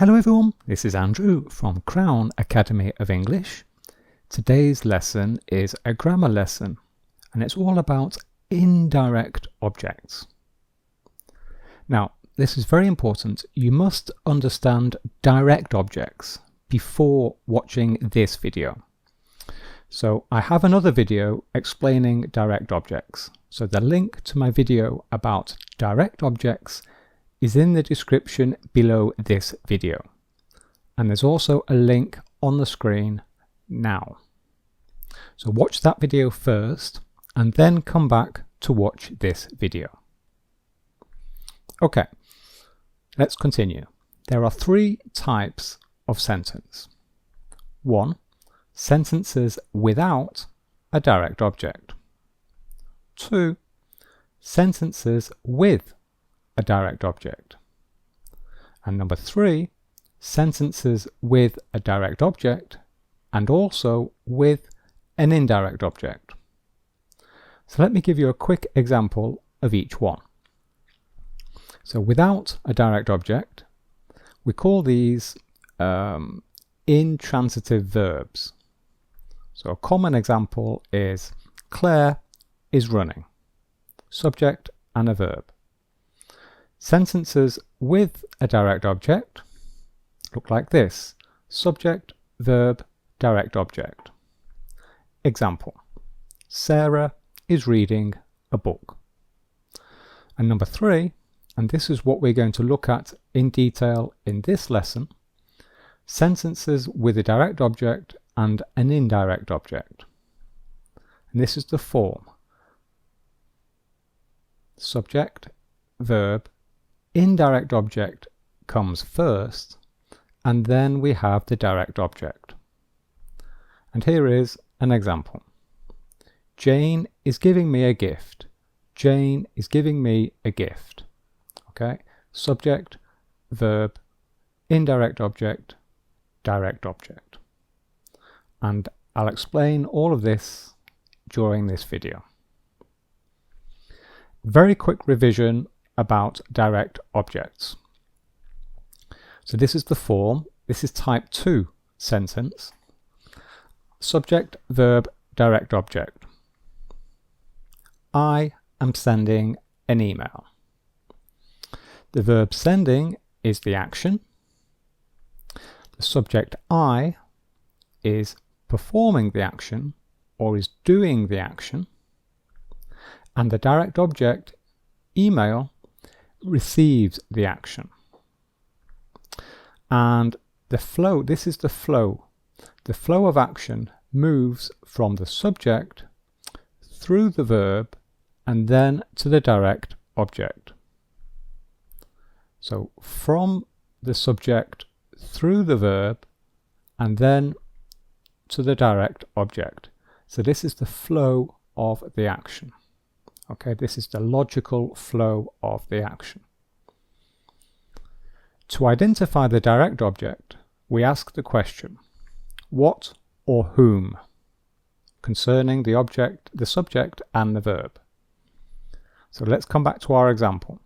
Hello everyone, this is Andrew from Crown Academy of English. Today's lesson is a grammar lesson and it's all about indirect objects. Now, this is very important. You must understand direct objects before watching this video. So I have another video explaining direct objects. So the link to my video about direct objects is in the description below this video. And there's also a link on the screen now. So watch that video first and then come back to watch this video. Okay, let's continue. There are three types of sentence. 1. Sentences without a direct object. 2. Sentences with a direct object. And number 3, sentences with a direct object and also with an indirect object. So let me give you a quick example of each one. So without a direct object, we call these intransitive verbs. So a common example is Claire is running. Subject and a verb. Sentences with a direct object look like this. Subject, verb, direct object. Example. Sarah is reading a book. And number 3, and this is what we're going to look at in detail in this lesson, sentences with a direct object and an indirect object. And this is the form. Subject, verb, indirect object comes first, and then we have the direct object. And here is an example. Jane is giving me a gift. Jane is giving me a gift. Okay, subject, verb, indirect object, direct object. And I'll explain all of this during this video. Very quick revision about direct objects. So this is the form. This is type 2 sentence. Subject, verb, direct object. I am sending an email. The verb sending is the action. The subject I is performing the action or is doing the action. And the direct object, email, receives the action. And the flow, this is the flow. The flow of action moves from the subject through the verb and then to the direct object. So from the subject through the verb and then to the direct object. So this is the flow of the action. Okay, this is the logical flow of the action. To identify the direct object, we ask the question, what or whom, concerning the object, the subject and the verb. So let's come back to our example.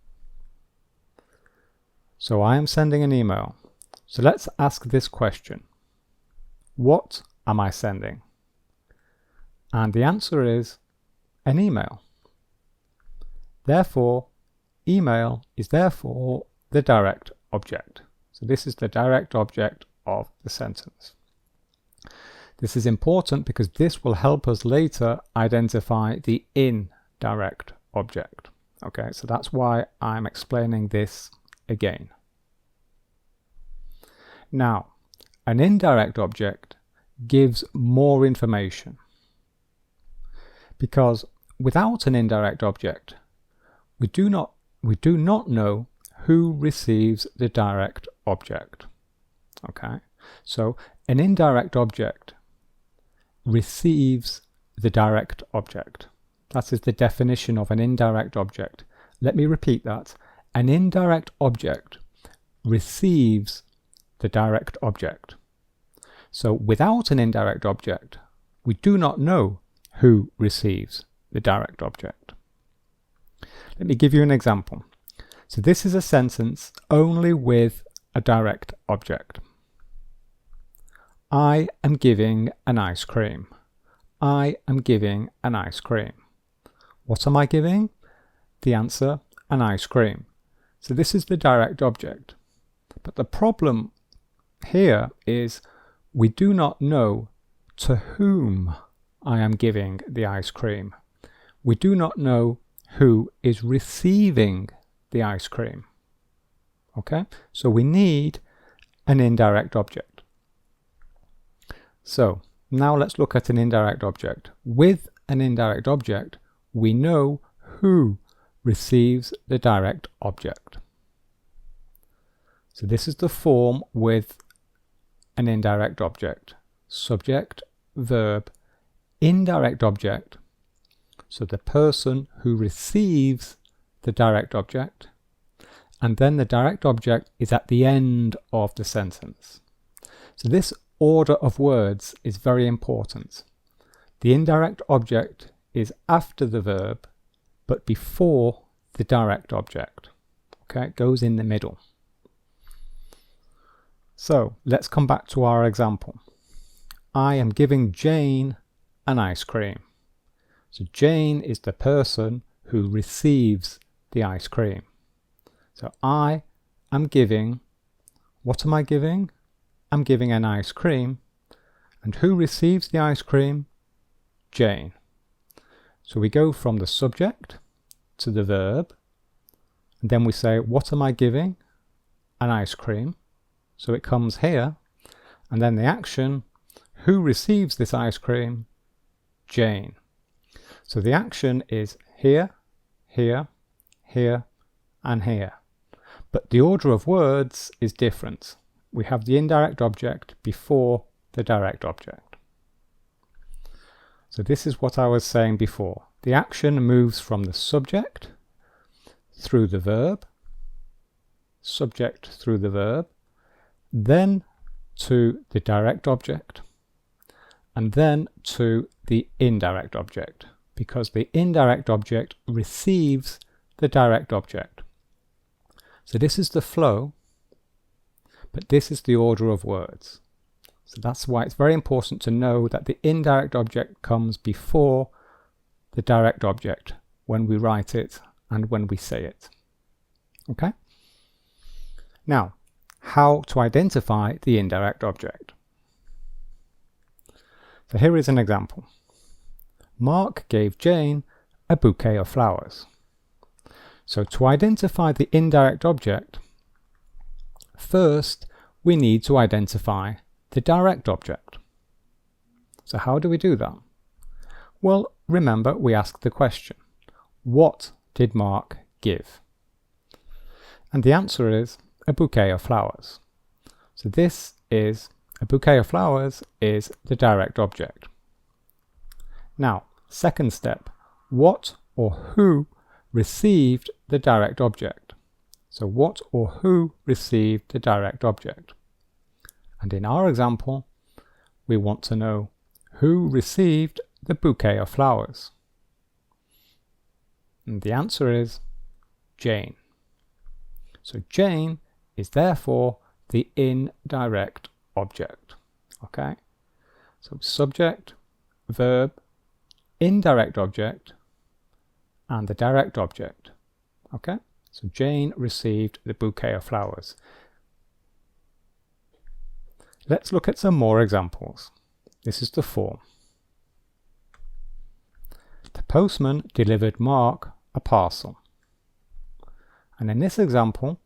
So I am sending an email. So let's ask this question. What am I sending? And the answer is an email. Therefore, email is therefore the direct object. So this is the direct object of the sentence. This is important because this will help us later identify the indirect object. Okay, so that's why I'm explaining this again. Now, an indirect object gives more information because without an indirect object, we do not know who receives the direct object. Okay, so an indirect object receives the direct object. That is the definition of an indirect object. Let me repeat that. An indirect object receives the direct object. So without an indirect object, we do not know who receives the direct object. Let me give you an example. So this is a sentence only with a direct object. I am giving an ice cream. I am giving an ice cream. What am I giving? The answer, an ice cream. So this is the direct object. But the problem here is we do not know to whom I am giving the ice cream. We do not know who is receiving the ice cream. Okay, so we need an indirect object. So now let's look at an indirect object. With an indirect object, we know who receives the direct object. So this is the form with an indirect object. Subject, verb, indirect object. So the person who receives the direct object, and then the direct object is at the end of the sentence. So this order of words is very important. The indirect object is after the verb, but before the direct object. Okay, it goes in the middle. So let's come back to our example. I am giving Jane an ice cream. So Jane is the person who receives the ice cream. So I am giving, what am I giving? I'm giving an ice cream. And who receives the ice cream? Jane. So we go from the subject to the verb, and then we say, what am I giving? An ice cream. So it comes here, and then the action, who receives this ice cream? Jane. So the action is here, here, here, and here. But the order of words is different. We have the indirect object before the direct object. So this is what I was saying before. The action moves from the subject through the verb, subject through the verb, then to the direct object, and then to the indirect object, because the indirect object receives the direct object. So this is the flow, but this is the order of words. So that's why it's very important to know that the indirect object comes before the direct object when we write it and when we say it. Okay? Now, how to identify the indirect object. So here is an example. Mark gave Jane a bouquet of flowers. So to identify the indirect object, first we need to identify the direct object. So how do we do that? Well, remember we asked the question, what did Mark give? And the answer is a bouquet of flowers. So this is, a bouquet of flowers is the direct object. Now, second step, what or who received the direct object? So what or who received the direct object? And in our example, we want to know who received the bouquet of flowers. And the answer is Jane. So Jane is therefore the indirect object. Okay? So subject, verb, indirect object, and the direct object. Okay? So Jane received the bouquet of flowers. Let's look at some more examples. This is the form. The postman delivered Mark a parcel. And in this example,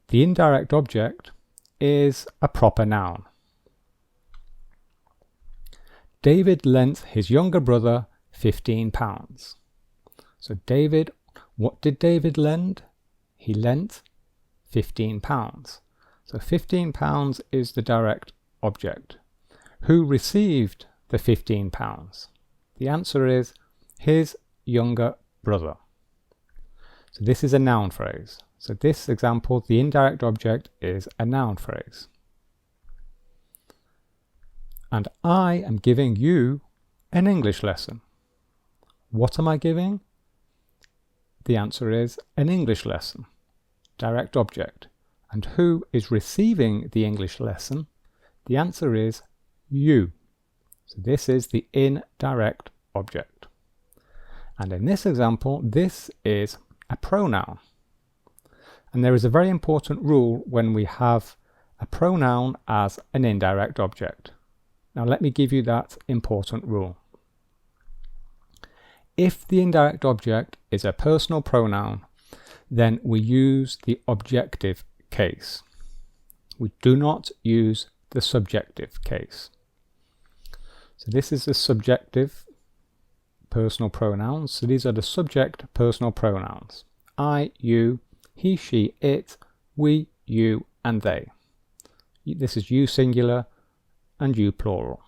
the indirect object is a proper noun. David lent his younger brother £15. So David, what did David lend? He lent £15. So £15 is the direct object. Who received the £15? The answer is his younger brother. So this is a noun phrase. So this example, the indirect object is a noun phrase. And I am giving you an English lesson. What am I giving? The answer is an English lesson. Direct object. And who is receiving the English lesson? The answer is you. So this is the indirect object. And in this example, this is a pronoun. And there is a very important rule when we have a pronoun as an indirect object. Now let me give you that important rule. If the indirect object is a personal pronoun, then we use the objective case. We do not use the subjective case. So this is the subjective personal pronouns. So these are the subject personal pronouns. I, you, he, she, it, we, you, and they. This is you singular and you plural.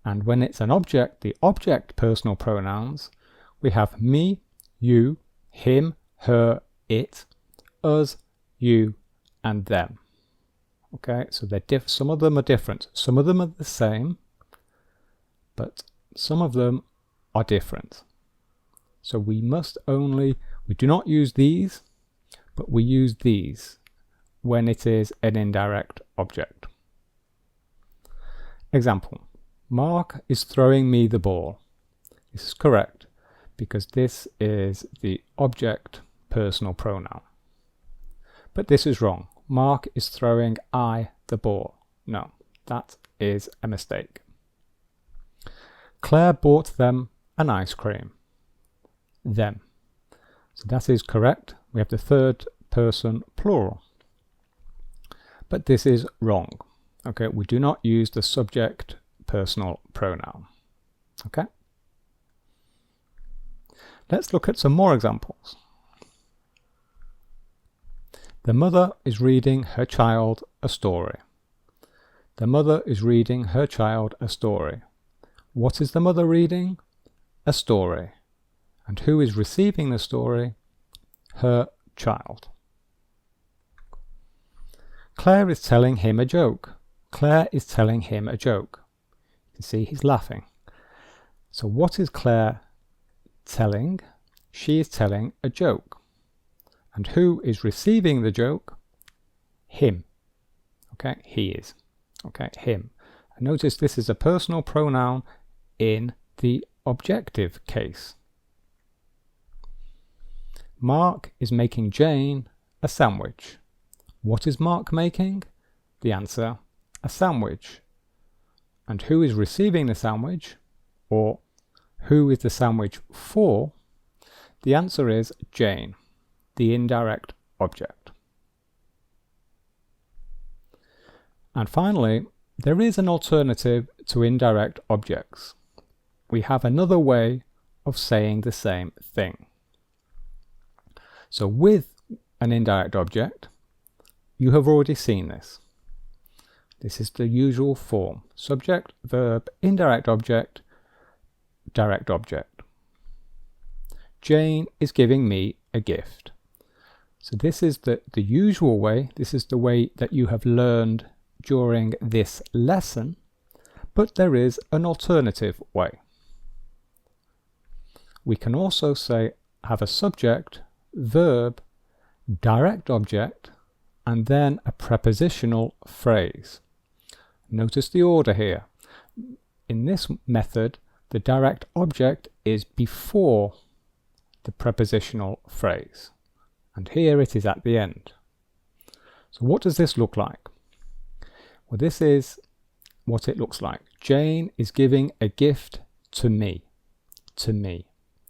And when it's an object, the object personal pronouns, we have me, you, him, her, it, us, you, and them. Okay, so they're some of them are different. Some of them are the same, but some of them are different. So we do not use these, but we use these when it is an indirect object. Example: Mark is throwing me the ball. This is correct because this is the object personal pronoun. But this is wrong. Mark is throwing I the ball. No, that is a mistake. Claire bought them an ice cream. Them. So that is correct. We have the third person plural. But this is wrong. Okay, we do not use the subject personal pronoun. Okay? Let's look at some more examples. The mother is reading her child a story. The mother is reading her child a story. What is the mother reading? A story. And who is receiving the story? Her child. Claire is telling him a joke. Claire is telling him a joke. You see, he's laughing. So what is Claire telling? She is telling a joke. And who is receiving the joke? Him. Okay, he is. Okay, him. And notice this is a personal pronoun in the objective case. Mark is making Jane a sandwich. What is Mark making? The answer, a sandwich. And who is receiving the sandwich? Or who is the sandwich for? The answer is Jane, the indirect object. And finally, there is an alternative to indirect objects. We have another way of saying the same thing. So with an indirect object, you have already seen this. This is the usual form: subject, verb, indirect object, direct object. Jane is giving me a gift. So this is the usual way. This is the way that you have learned during this lesson, but there is an alternative way. We can also have a subject, verb, direct object, and then a prepositional phrase. Notice the order here. In this method, the direct object is before the prepositional phrase, and here it is at the end. So what does this look like? Well, this is what it looks like. Jane is giving a gift to me. To me.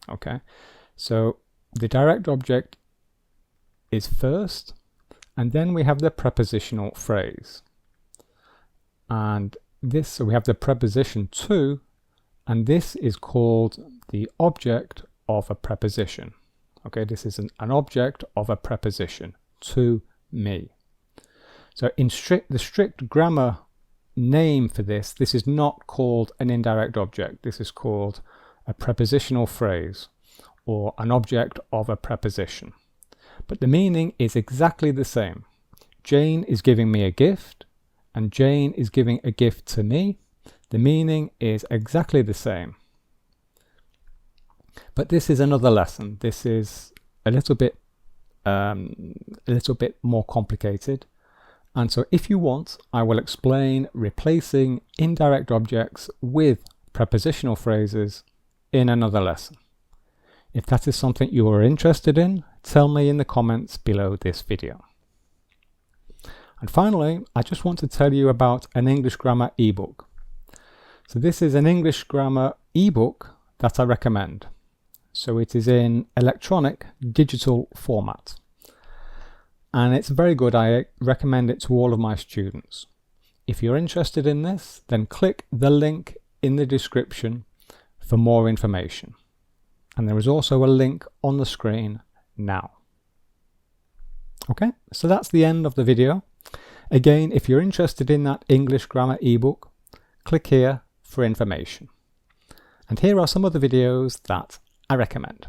Okay, so the direct object is first, and then we have the prepositional phrase. And this, so we have the preposition to, and this is called the object of a preposition. Okay, this is an object of a preposition, to me. So in the strict grammar name for this is not called an indirect object. This is called a prepositional phrase, or an object of a preposition. But the meaning is exactly the same. Jane is giving me a gift, and Jane is giving a gift to me. The meaning is exactly the same. But this is another lesson. This is a little bit a little bit more complicated. And so if you want, I will explain replacing indirect objects with prepositional phrases in another lesson. If that is something you are interested in, tell me in the comments below this video. And finally, I just want to tell you about an English grammar ebook. So this is an English grammar ebook that I recommend. So it is in electronic digital format. And it's very good. I recommend it to all of my students. If you're interested in this, then click the link in the description for more information. And there is also a link on the screen now. Okay, so that's the end of the video. Again, if you're interested in that English grammar ebook, click here for information. And here are some of the videos that I recommend.